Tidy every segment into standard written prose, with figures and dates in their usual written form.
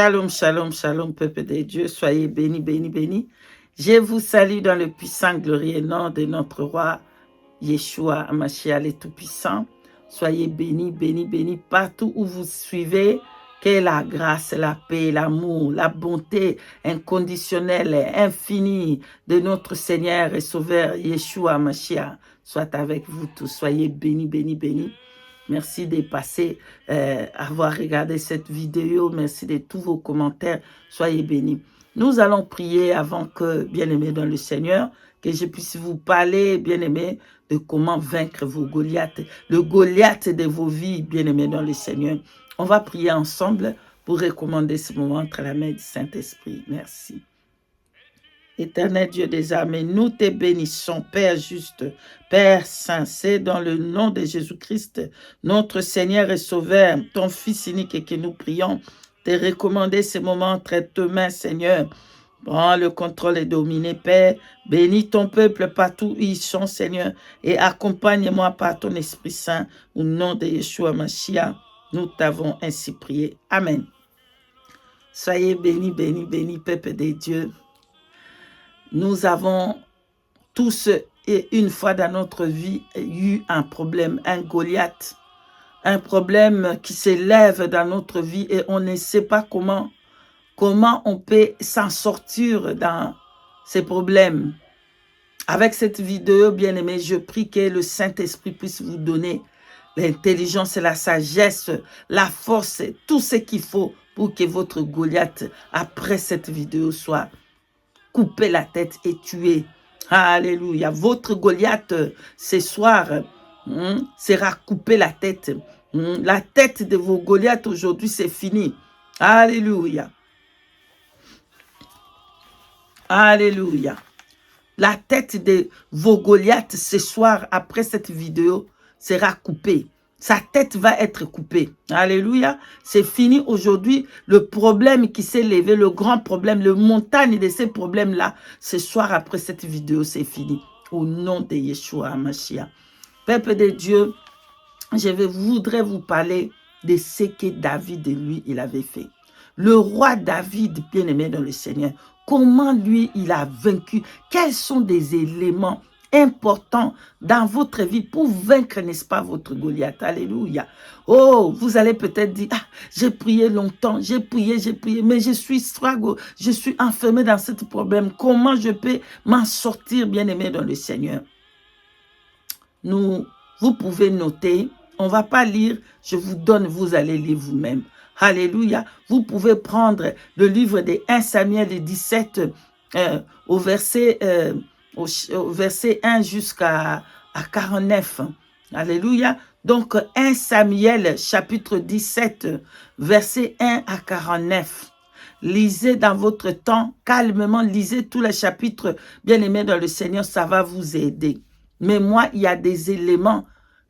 Shalom, shalom, shalom, peuple de Dieu. Soyez bénis, bénis, bénis. Je vous salue dans le puissant, glorieux nom de notre roi, Yeshua Hamashiach, le Tout-Puissant. Soyez bénis, bénis, bénis partout où vous suivez. Que la grâce, la paix, l'amour, la bonté inconditionnelle et infinie de notre Seigneur et Sauveur Yeshua Hamashiach soit avec vous tous. Soyez bénis, bénis, bénis. Merci de passer, avoir regardé cette vidéo. Merci de tous vos commentaires. Soyez bénis. Nous allons prier avant que, bien-aimés dans le Seigneur, que je puisse vous parler, bien-aimés, de comment vaincre vos Goliaths, le Goliath de vos vies, bien-aimés dans le Seigneur. On va prier ensemble pour recommander ce moment entre la main du Saint-Esprit. Merci. Éternel Dieu des armées, nous te bénissons, Père juste, Père saint, c'est dans le nom de Jésus-Christ, notre Seigneur et Sauveur, ton Fils unique et que nous prions, te recommander ce moment entre tes mains, Seigneur. Prends le contrôle et dominer, Père. Bénis ton peuple partout où ils sont, Seigneur, et accompagne-moi par ton Esprit Saint, au nom de Yeshua Mashiach. Nous t'avons ainsi prié. Amen. Soyez bénis, bénis, bénis, peuple de Dieu. Nous avons tous et une fois dans notre vie eu un problème, un Goliath, un problème qui s'élève dans notre vie et on ne sait pas comment on peut s'en sortir dans ces problèmes. Avec cette vidéo, bien-aimé, je prie que le Saint-Esprit puisse vous donner l'intelligence, la sagesse, la force, tout ce qu'il faut pour que votre Goliath, après cette vidéo, soit coupé la tête et tué. Alléluia. Votre Goliath, ce soir, sera coupé la tête. La tête de vos Goliaths aujourd'hui, c'est fini. Alléluia. Alléluia. La tête de vos Goliaths ce soir, après cette vidéo, sera coupée. Sa tête va être coupée. Alléluia. C'est fini aujourd'hui. Le problème qui s'est levé, le grand problème, le montagne de ces problèmes-là, ce soir après cette vidéo, c'est fini. Au nom de Yeshua HaMashiach. Peuple de Dieu, je voudrais vous parler de ce que David, lui, il avait fait. Le roi David, bien-aimé dans le Seigneur, comment lui, il a vaincu? Quels sont des éléments important dans votre vie pour vaincre, n'est-ce pas, votre Goliath? Alléluia. Oh, vous allez peut-être dire, j'ai prié longtemps, j'ai prié, mais je suis enfermé dans ce problème. Comment je peux m'en sortir, bien-aimé dans le Seigneur? Vous pouvez noter, on ne va pas lire, je vous donne, vous allez lire vous-même. Alléluia. Vous pouvez prendre le livre de 1 Samuel 17 au verset 1 jusqu'à 49. Alléluia. Donc, 1 Samuel, chapitre 17, verset 1 à 49. Lisez dans votre temps, calmement, lisez tous les chapitres, bien-aimés dans le Seigneur, ça va vous aider. Mais moi, il y a des éléments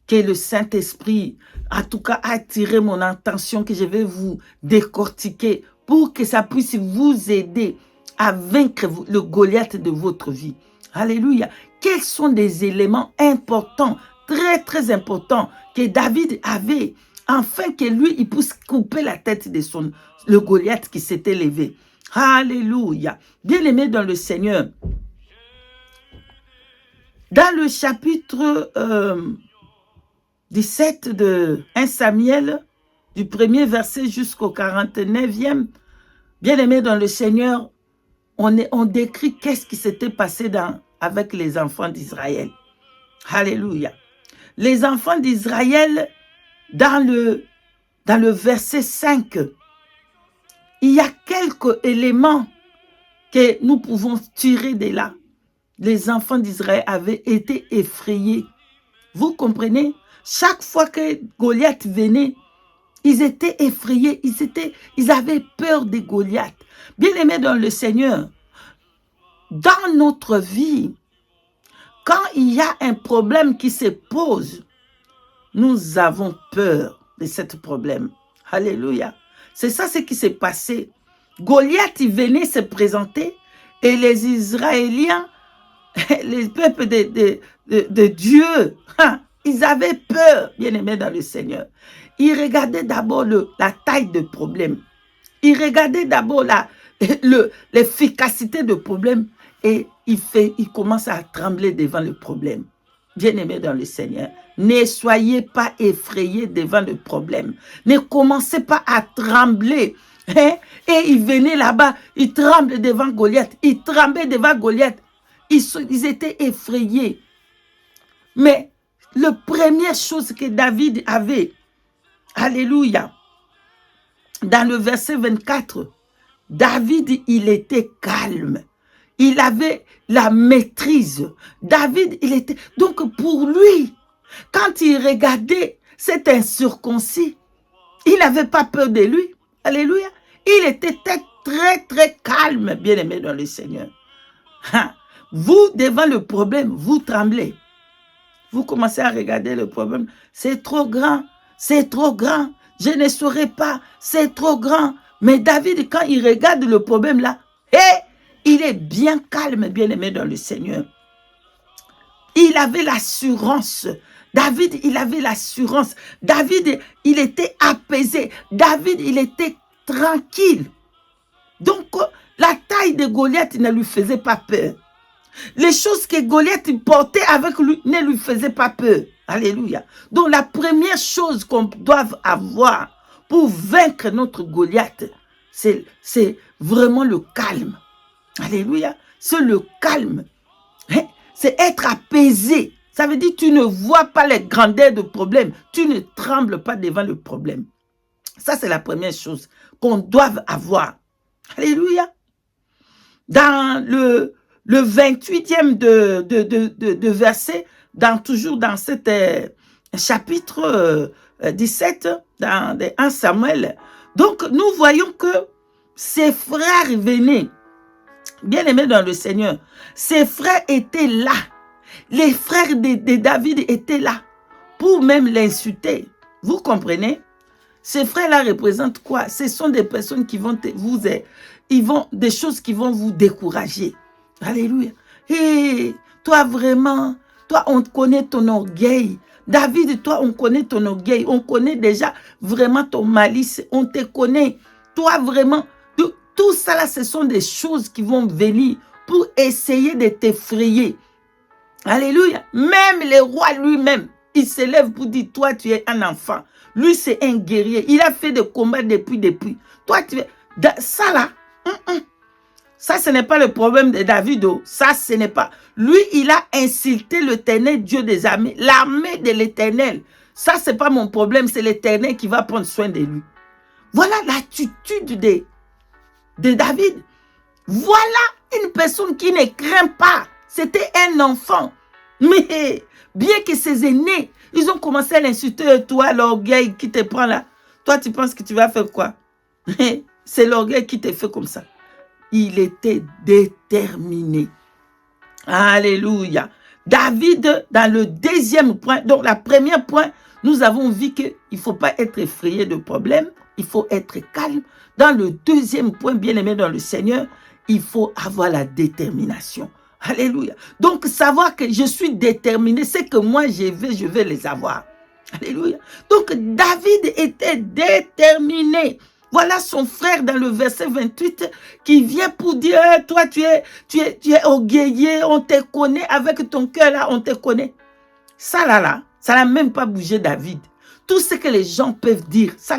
que le Saint-Esprit, en tout cas, a attiré mon attention, que je vais vous décortiquer pour que ça puisse vous aider à vaincre le Goliath de votre vie. Alléluia. Quels sont des éléments importants, très, très importants, que David avait, afin que lui, il puisse couper la tête de le Goliath qui s'était levé. Alléluia. Bien-aimé dans le Seigneur, dans le chapitre 17 de 1 Samuel, du premier verset jusqu'au 49e, bien-aimé dans le Seigneur, on décrit qu'est-ce qui s'était passé avec les enfants d'Israël. Alléluia. Les enfants d'Israël, dans le verset 5, il y a quelques éléments que nous pouvons tirer de là. Les enfants d'Israël avaient été effrayés. Vous comprenez? Chaque fois que Goliath venait, ils étaient effrayés, ils avaient peur de Goliath. Bien-aimés dans le Seigneur, dans notre vie, quand il y a un problème qui se pose, nous avons peur de ce problème. Alléluia. C'est ça ce qui s'est passé. Goliath, il venait se présenter et les Israéliens, les peuples de Dieu, ils avaient peur, bien-aimés dans le Seigneur. Ils regardaient d'abord la taille de problème. Il regardait d'abord l'efficacité du problème et il commence à trembler devant le problème. Bien-aimés dans le Seigneur, ne soyez pas effrayés devant le problème. Ne commencez pas à trembler. Hein? Et il venait là-bas, il tremble devant Goliath. Il tremblait devant Goliath. Ils étaient effrayés. Mais la première chose que David avait, alléluia, dans le verset 24, David, il était calme. Il avait la maîtrise. David, il était... Donc, pour lui, quand il regardait cet incirconcis, il n'avait pas peur de lui. Alléluia. Il était très, très calme, bien-aimé dans le Seigneur. Vous, devant le problème, vous tremblez. Vous commencez à regarder le problème. C'est trop grand. C'est trop grand. Je ne saurais pas. C'est trop grand. Mais David, quand il regarde le problème là, il est bien calme, bien-aimé dans le Seigneur. Il avait l'assurance. David, il avait l'assurance. David, il était apaisé. David, il était tranquille. Donc, la taille de Goliath ne lui faisait pas peur. Les choses que Goliath portait avec lui ne lui faisaient pas peur. Alléluia. Donc, la première chose qu'on doit avoir pour vaincre notre Goliath, c'est vraiment le calme. Alléluia. C'est le calme. Hein? C'est être apaisé. Ça veut dire que tu ne vois pas les grandeurs du problème. Tu ne trembles pas devant le problème. Ça, c'est la première chose qu'on doit avoir. Alléluia. Dans le 28e de verset, toujours dans cet chapitre 17, dans 1 Samuel. Donc, nous voyons que ses frères venaient, bien-aimés dans le Seigneur. Ses frères étaient là. Les frères de David étaient là pour même l'insulter. Vous comprenez? Ces frères-là représentent quoi? Ce sont des personnes qui vont des choses qui vont vous décourager. Alléluia. Hé, toi vraiment, toi on connaît ton orgueil. David, toi on connaît ton orgueil. On connaît déjà vraiment ton malice. On te connaît. Toi vraiment, tout ça là, ce sont des choses qui vont venir pour essayer de t'effrayer. Alléluia. Même le roi lui-même, il se lève pour dire, toi tu es un enfant. Lui c'est un guerrier. Il a fait des combats depuis. Toi tu es... Ça là, ça ce n'est pas le problème de David. Ça ce n'est pas... Lui il a insulté l'Éternel, Dieu des armées. L'armée de l'Éternel. Ça c'est pas mon problème, c'est l'Éternel qui va prendre soin de lui. Voilà l'attitude de David. Voilà une personne qui ne craint pas. C'était un enfant. Mais bien que ses aînés, ils ont commencé à l'insulter. Toi, l'orgueil qui te prend là. Toi, tu penses que tu vas faire quoi? C'est l'orgueil qui te fait comme ça. Il était déterminé. Alléluia. David, dans le deuxième point, donc la première point, nous avons vu qu'il ne faut pas être effrayé de problème. Il faut être calme. Dans le deuxième point, bien-aimé dans le Seigneur, il faut avoir la détermination. Alléluia. Donc, savoir que je suis déterminé, c'est que moi, je vais les avoir. Alléluia. Donc, David était déterminé. Voilà son frère dans le verset 28 qui vient pour dire, toi, tu es orgueilleux, on te connaît, avec ton cœur là, on te connaît. Ça n'a même pas bougé David. Tout ce que les gens peuvent dire, ça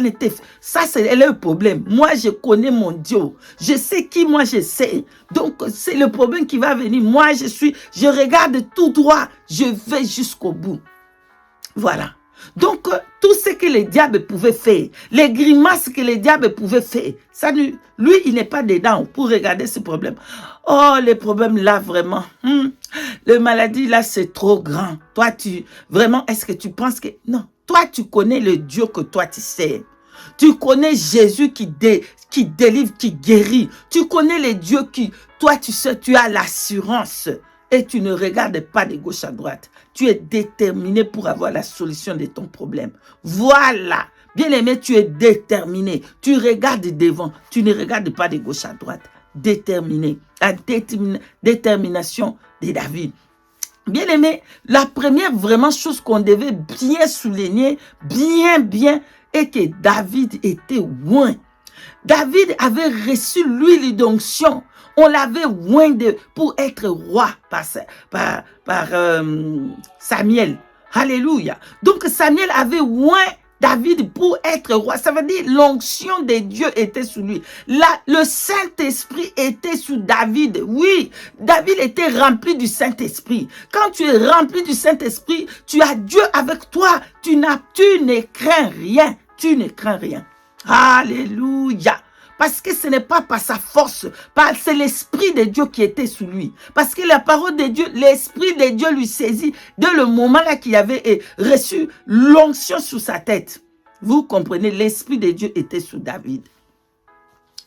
c'est le problème. Moi, je connais mon Dieu. Je sais qui moi je sais. Donc, c'est le problème qui va venir. Moi, je regarde tout droit. Je vais jusqu'au bout. Voilà. Donc, tout ce que le diable pouvait faire, les grimaces que le diable pouvait faire, ça, lui, il n'est pas dedans pour regarder ce problème. Oh, les problèmes là, vraiment. Le maladie là, c'est trop grand. Toi, vraiment, est-ce que tu penses que... Non. Toi, tu connais le Dieu que toi, tu sais. Tu connais Jésus qui délivre, qui guérit. Tu connais le Dieu qui... Toi, tu sais, tu as l'assurance. Et tu ne regardes pas de gauche à droite. Tu es déterminé pour avoir la solution de ton problème. Voilà. Bien-aimé, tu es déterminé. Tu regardes devant. Tu ne regardes pas de gauche à droite. Déterminé. La détermination de David. Bien aimé, la première vraiment chose qu'on devait bien souligner, bien, est que David était loin. David avait reçu l'huile d'onction. On l'avait oint pour être roi par Samuel. Alléluia. Donc Samuel avait oint David pour être roi. Ça veut dire l'onction de Dieu était sous lui. Là, le Saint-Esprit était sous David. Oui, David était rempli du Saint-Esprit. Quand tu es rempli du Saint-Esprit, tu as Dieu avec toi. Tu ne crains rien. Tu ne crains rien. Alléluia. Parce que ce n'est pas par sa force, c'est l'Esprit de Dieu qui était sous lui. Parce que la parole de Dieu, l'Esprit de Dieu lui saisit dès le moment là qu'il avait reçu l'onction sous sa tête. Vous comprenez, l'Esprit de Dieu était sous David.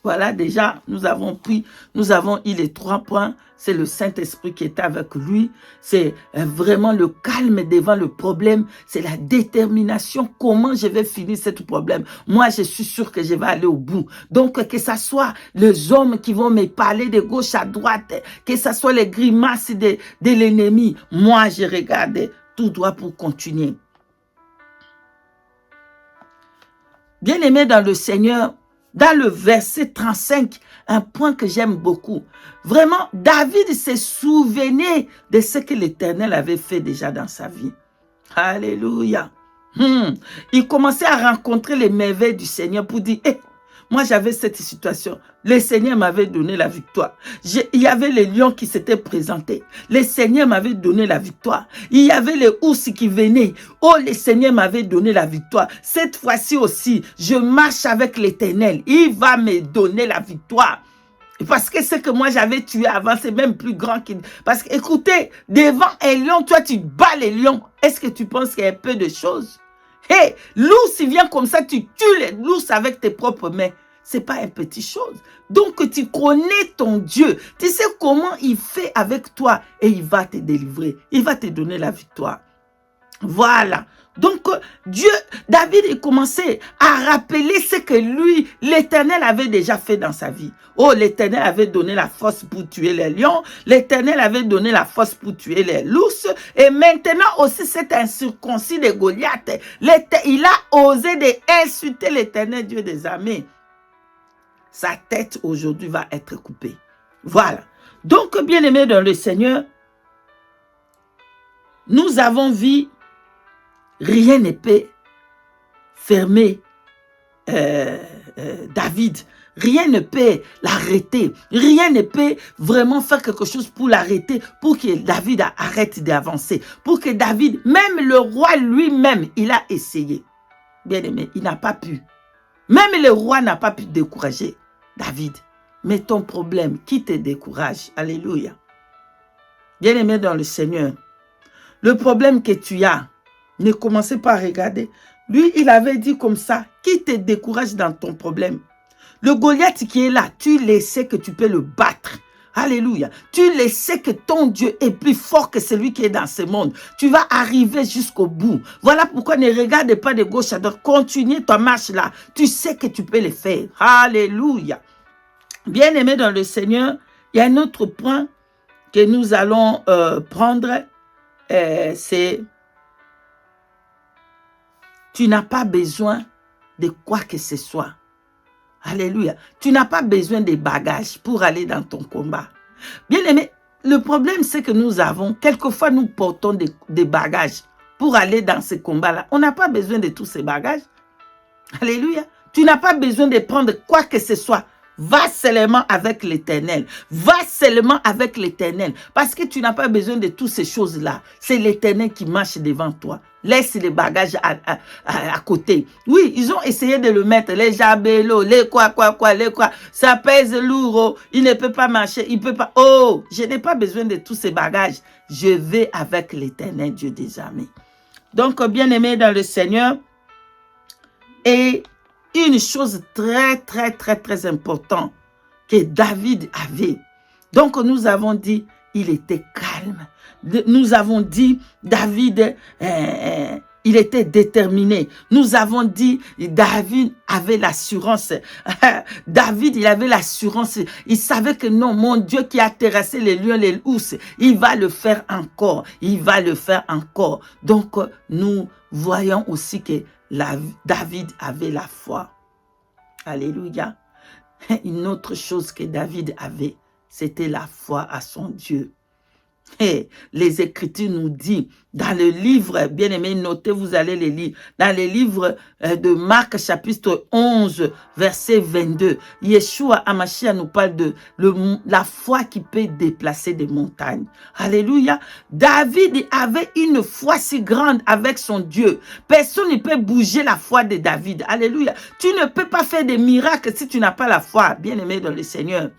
Voilà, déjà, nous avons eu les 3 points. C'est le Saint-Esprit qui était avec lui. C'est vraiment le calme devant le problème. C'est la détermination. Comment je vais finir ce problème? Moi, je suis sûr que je vais aller au bout. Donc, que ce soit les hommes qui vont me parler de gauche à droite, que ce soit les grimaces de l'ennemi, moi, je regarde tout droit pour continuer. Bien-aimé dans le Seigneur, dans le verset 35, un point que j'aime beaucoup. Vraiment, David se souvenait de ce que l'Éternel avait fait déjà dans sa vie. Alléluia. Il commençait à rencontrer les merveilles du Seigneur pour dire, moi j'avais cette situation. Le Seigneur m'avait donné la victoire. Il y avait les lions qui s'étaient présentés. Le Seigneur m'avait donné la victoire. Il y avait les ours qui venaient. Oh, le Seigneur m'avait donné la victoire. Cette fois-ci aussi, je marche avec l'Éternel. Il va me donner la victoire. Parce que ce que moi j'avais tué avant, c'est même plus grand qu'il... Parce que, écoutez, devant un lion, toi tu bats les lions. Est-ce que tu penses qu'il y a peu de choses? Hé, l'ours, il vient comme ça, tu tues l'ours avec tes propres mains. C'est pas une petite chose. Donc, tu connais ton Dieu. Tu sais comment il fait avec toi et il va te délivrer. Il va te donner la victoire. Voilà. Donc, David, il commençait à rappeler ce que lui, l'Éternel avait déjà fait dans sa vie. Oh, l'Éternel avait donné la force pour tuer les lions. L'Éternel avait donné la force pour tuer les ours. Et maintenant aussi, cet incirconcis de Goliath, il a osé d'insulter l'Éternel Dieu des armées. Sa tête aujourd'hui va être coupée. Voilà. Donc, bien-aimés dans le Seigneur, nous avons vu, rien ne peut fermer David. Rien ne peut l'arrêter. Rien ne peut vraiment faire quelque chose pour l'arrêter, pour que David arrête d'avancer. Pour que David, même le roi lui-même, il a essayé. Bien-aimé, il n'a pas pu. Même le roi n'a pas pu décourager David. Mais ton problème, qui te décourage? Alléluia. Bien-aimé dans le Seigneur, le problème que tu as, ne commencez pas à regarder. Lui, il avait dit comme ça, qui te décourage dans ton problème? Le Goliath qui est là, tu le sais que tu peux le battre. Alléluia. Tu le sais que ton Dieu est plus fort que celui qui est dans ce monde. Tu vas arriver jusqu'au bout. Voilà pourquoi ne regarde pas de gauche à droite. Continue ta marche là. Tu sais que tu peux le faire. Alléluia. Bien-aimé dans le Seigneur, il y a un autre point que nous allons prendre. C'est tu n'as pas besoin de quoi que ce soit. Alléluia. Tu n'as pas besoin de bagages pour aller dans ton combat. Bien aimé, le problème c'est que nous avons, quelquefois nous portons des bagages pour aller dans ce combat-là. On n'a pas besoin de tous ces bagages. Alléluia. Tu n'as pas besoin de prendre quoi que ce soit. Va seulement avec l'Éternel. Va seulement avec l'Éternel. Parce que tu n'as pas besoin de toutes ces choses-là. C'est l'Éternel qui marche devant toi. Laisse les bagages à côté. Oui, ils ont essayé de le mettre. Les jabelots, les quoi. Ça pèse lourd. Oh. Il ne peut pas marcher. Il ne peut pas. Oh, je n'ai pas besoin de tous ces bagages. Je vais avec l'Éternel, Dieu des armées. Donc, bien-aimé dans le Seigneur, et une chose très importante que David avait. Donc, nous avons dit, il était calme. Nous avons dit, David, il était déterminé. Nous avons dit, David avait l'assurance. David, il avait l'assurance. Il savait que non, mon Dieu qui a terrassé les lions, les ours, il va le faire encore. Il va le faire encore. Donc, nous voyons aussi que David avait la foi. Alléluia. Une autre chose que David avait, c'était la foi à son Dieu. Et les Écritures nous disent, dans le livre, bien aimé, notez, vous allez les lire, dans le livre de Marc, chapitre 11, verset 22, Yeshua Hamashia nous parle de la foi qui peut déplacer des montagnes. Alléluia. David avait une foi si grande avec son Dieu. Personne ne peut bouger la foi de David. Alléluia. Tu ne peux pas faire des miracles si tu n'as pas la foi, bien aimé dans le Seigneur.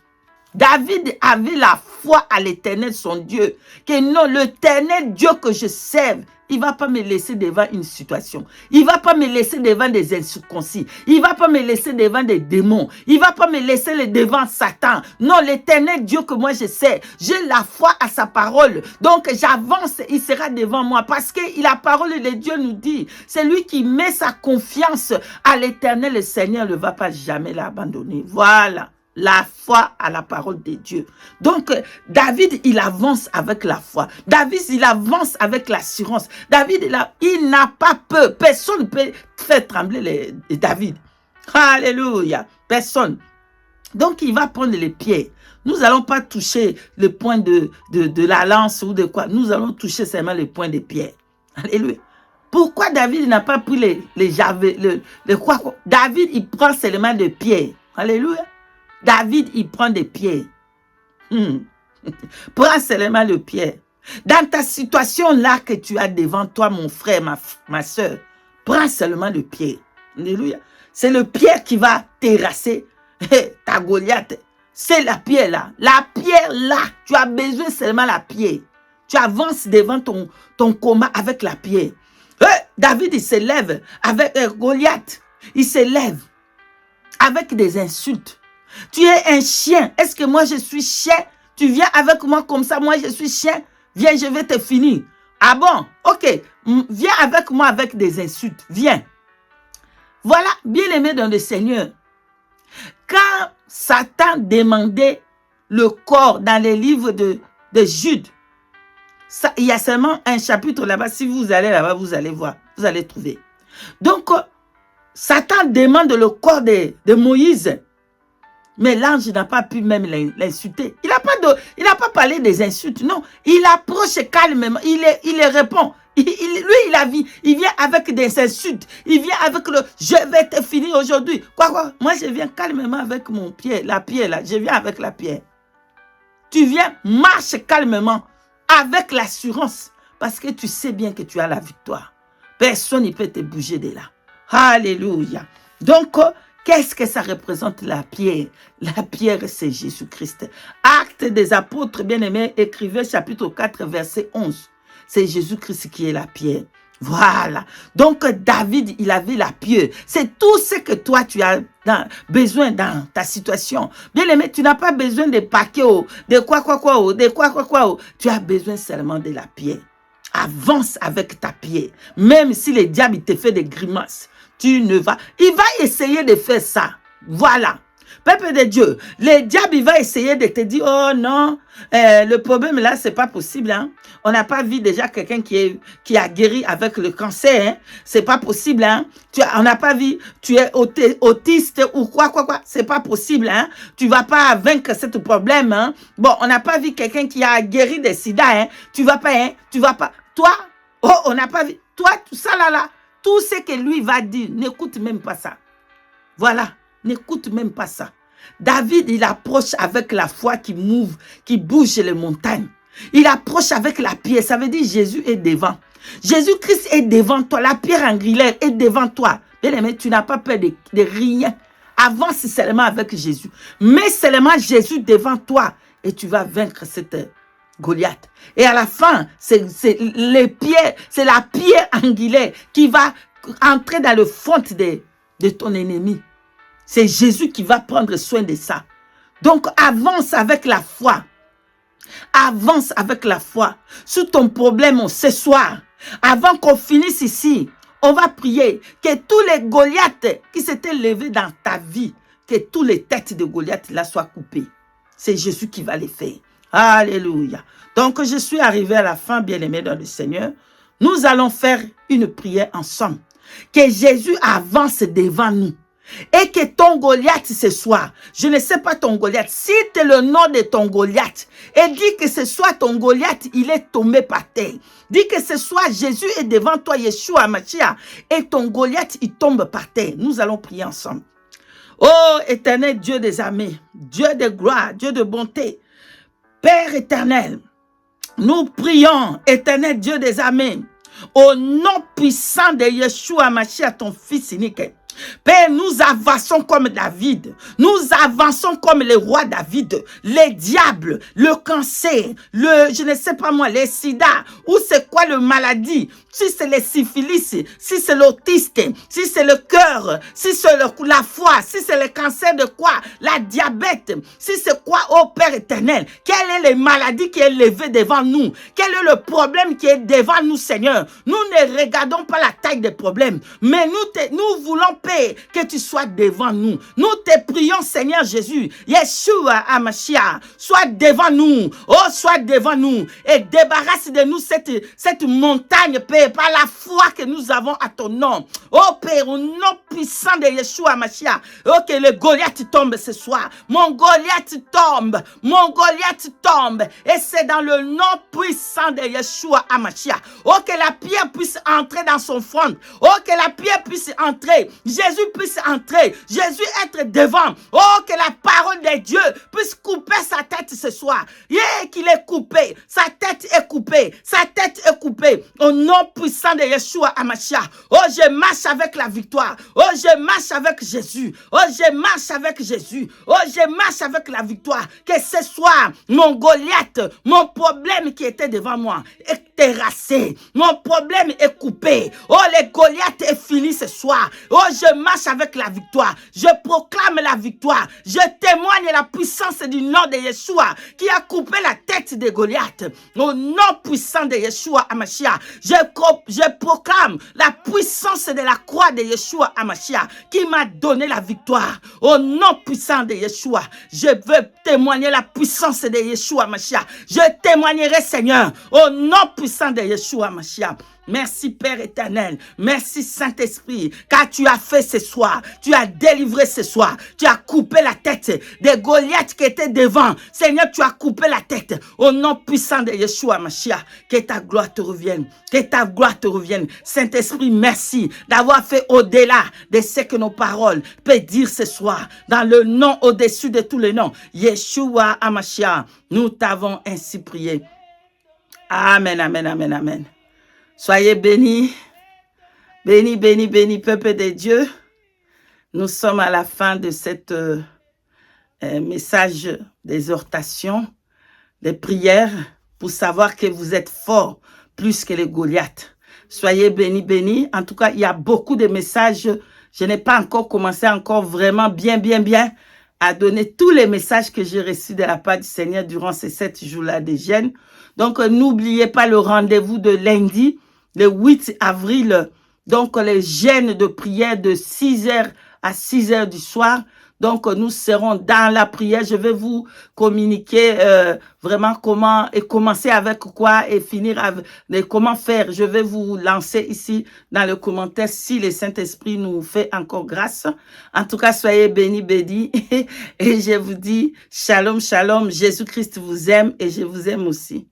David avait la foi à l'Éternel, son Dieu. Que non, l'Éternel Dieu que je serve, il ne va pas me laisser devant une situation. Il ne va pas me laisser devant des incirconcis. Il ne va pas me laisser devant des démons. Il ne va pas me laisser devant Satan. Non, l'Éternel Dieu que moi je sais, j'ai la foi à sa parole. Donc j'avance, il sera devant moi. Parce que la parole de Dieu nous dit, c'est lui qui met sa confiance à l'Éternel, le Seigneur ne va pas jamais l'abandonner. Voilà. La foi à la parole de Dieu. Donc, David, il avance avec la foi. David, il avance avec l'assurance. David, il n'a pas peur. Personne ne peut faire trembler David. Alléluia. Personne. Donc, il va prendre les pieds. Nous n'allons pas toucher le point de la lance ou de quoi. Nous allons toucher seulement le point des pieds. Alléluia. Pourquoi David n'a pas pris les quoi? David, il prend seulement des pieds. Alléluia. David, il prend des pieds. Prends seulement le pied. Dans ta situation là que tu as devant toi, mon frère, ma soeur, prends seulement le pied. Alléluia. C'est le pied qui va terrasser ta Goliath. C'est la pierre là. La pierre là. Tu as besoin seulement de la pierre. Tu avances devant ton combat avec la pierre. David, il s'élève avec Goliath. Il s'élève avec des insultes. Tu es un chien. Est-ce que moi je suis chien? Tu viens avec moi comme ça, moi je suis chien. Viens, je vais te finir. Ah bon? Ok. Viens avec moi avec des insultes. Viens. Voilà, bien-aimé dans le Seigneur. Quand Satan demandait le corps dans les livres de Jude, il y a seulement un chapitre là-bas. Si vous allez là-bas, vous allez voir. Vous allez trouver. Donc, Satan demande le corps de Moïse. Mais l'ange n'a pas pu même l'insulter. Il n'a pas parlé des insultes, non. Il approche calmement, il les répond. Il vient avec des insultes. Il vient avec le « je vais te finir aujourd'hui ». Quoi? Moi, je viens calmement avec mon pied, la pierre là. Je viens avec la pierre. Tu viens, marche calmement, avec l'assurance. Parce que tu sais bien que tu as la victoire. Personne ne peut te bouger de là. Alléluia. Donc, qu'est-ce que ça représente la pierre? La pierre, c'est Jésus-Christ. Actes des apôtres, bien-aimés, écrivez chapitre 4, verset 11. C'est Jésus-Christ qui est la pierre. Voilà. Donc, David, il avait la pierre. C'est tout ce que toi, tu as besoin dans ta situation. Bien-aimé, tu n'as pas besoin de paquets, de quoi. Tu as besoin seulement de la pierre. Avance avec ta pierre. Même si le diable te fait des grimaces. Il va essayer de faire ça. Voilà. Peuple de Dieu, le diable, il va essayer de te dire, oh non, le problème là, c'est pas possible. Hein. On n'a pas vu déjà quelqu'un qui a guéri avec le cancer. Hein. C'est pas possible. Hein. On n'a pas vu, tu es autiste ou quoi. C'est pas possible. Hein. Tu vas pas vaincre ce problème. Hein. Bon, on n'a pas vu quelqu'un qui a guéri des sida. Hein. Tu vas pas. Toi, on n'a pas vu. Toi, tout ça là. Tout ce que lui va dire, n'écoute même pas ça. Voilà, n'écoute même pas ça. David, il approche avec la foi qui bouge les montagnes. Il approche avec la pierre, ça veut dire Jésus est devant. Jésus-Christ est devant toi, la pierre angulaire est devant toi. Bien-aimé, tu n'as pas peur de rien. Avance seulement avec Jésus. Mets seulement Jésus devant toi et tu vas vaincre cette Goliath. Et à la fin, c'est la pierre angulaire qui va entrer dans le front de ton ennemi. C'est Jésus qui va prendre soin de ça. Donc, avance avec la foi. Avance avec la foi. Sur ton problème ce soir, avant qu'on finisse ici, on va prier que tous les Goliaths qui s'étaient levés dans ta vie, que tous les têtes de Goliath là soient coupées. C'est Jésus qui va les faire. Alléluia. Donc, je suis arrivé à la fin, bien-aimé dans le Seigneur. Nous allons faire une prière ensemble. Que Jésus avance devant nous. Et que ton Goliath ce soir, je ne sais pas ton Goliath, cite le nom de ton Goliath et dis que ce soir ton Goliath, il est tombé par terre. Dis que ce soir Jésus est devant toi, Yeshua Hamashiach, et ton Goliath, il tombe par terre. Nous allons prier ensemble. Oh éternel Dieu des armées, Dieu de gloire, Dieu de bonté, Père éternel, nous prions, éternel Dieu des armées, au nom puissant de Yeshua Hamashiach, ton fils unique. Père, nous avançons comme David. Nous avançons comme le roi David. Les diables, le cancer, je ne sais pas moi, les sida, ou c'est quoi le maladie, si c'est les syphilis, si c'est l'autiste, si c'est le cœur, si c'est la foi, si c'est le cancer de quoi, la diabète, si c'est quoi, oh Père éternel, quelle est la maladie qui est levée devant nous? Quel est le problème qui est devant nous, Seigneur? Nous ne regardons pas la taille des problèmes, mais nous voulons, Père, que tu sois devant nous. Nous te prions, Seigneur Jésus, Yeshua Hamashiach, sois devant nous, oh, sois devant nous, et débarrasse de nous cette montagne, Père, par la foi que nous avons à ton nom. Oh Père, au nom puissant de Yeshua Hamashiach, oh, que le Goliath tombe ce soir. Mon Goliath tombe, mon Goliath tombe, et c'est dans le nom puissant de Yeshua Hamashiach. Oh, que la pierre puisse entrer dans son front. Oh, que la pierre puisse entrer. Jésus puisse entrer. Jésus être devant. Oh, que la parole de Dieu puisse couper sa tête ce soir. Qu'il est coupé. Sa tête est coupée. Sa tête est coupée. Au nom puissant de Yeshua Hamashiach. Oh, je marche avec la victoire. Oh, je marche avec Jésus. Oh, je marche avec Jésus. Oh, je marche avec la victoire. Que ce soir, mon Goliath, mon problème qui était devant moi, est terrassé. Mon problème est coupé. Oh, le Goliath est fini ce soir. Oh, je marche avec la victoire. Je proclame la victoire. Je témoigne la puissance du nom de Yeshua qui a coupé la tête de Goliath. Au nom puissant de Yeshua Hamashiach, je proclame la puissance de la croix de Yeshua Hamashiach qui m'a donné la victoire. Au nom puissant de Yeshua, je veux témoigner la puissance de Yeshua Hamashiach. Je témoignerai, Seigneur, au nom puissant de Yeshua Hamashiach. Merci Père éternel, merci Saint-Esprit, car tu as fait ce soir, tu as délivré ce soir, tu as coupé la tête des Goliaths qui étaient devant. Seigneur, tu as coupé la tête au nom puissant de Yeshua Hamashiach. Que ta gloire te revienne, que ta gloire te revienne. Saint-Esprit, merci d'avoir fait au-delà de ce que nos paroles peuvent dire ce soir, dans le nom au-dessus de tous les noms, Yeshua Hamashiach. Nous t'avons ainsi prié. Amen, amen, amen, amen. Soyez bénis, bénis, bénis, bénis, peuple de Dieu. Nous sommes à la fin de cette message d'exhortation, de prière, pour savoir que vous êtes forts plus que les Goliaths. Soyez bénis, bénis. En tout cas, il y a beaucoup de messages. Je n'ai pas encore commencé vraiment bien à donner tous les messages que j'ai reçus de la part du Seigneur durant ces 7 jours-là de jeûne. Donc, n'oubliez pas le rendez-vous de lundi, le 8 avril, donc les jeûnes de prière de 6h à 6h du soir. Donc, nous serons dans la prière. Je vais vous communiquer vraiment comment, et commencer avec quoi et finir avec comment faire. Je vais vous lancer ici dans le commentaire si le Saint-Esprit nous fait encore grâce. En tout cas, soyez bénis, bénis. Et je vous dis shalom, shalom. Jésus-Christ vous aime et je vous aime aussi.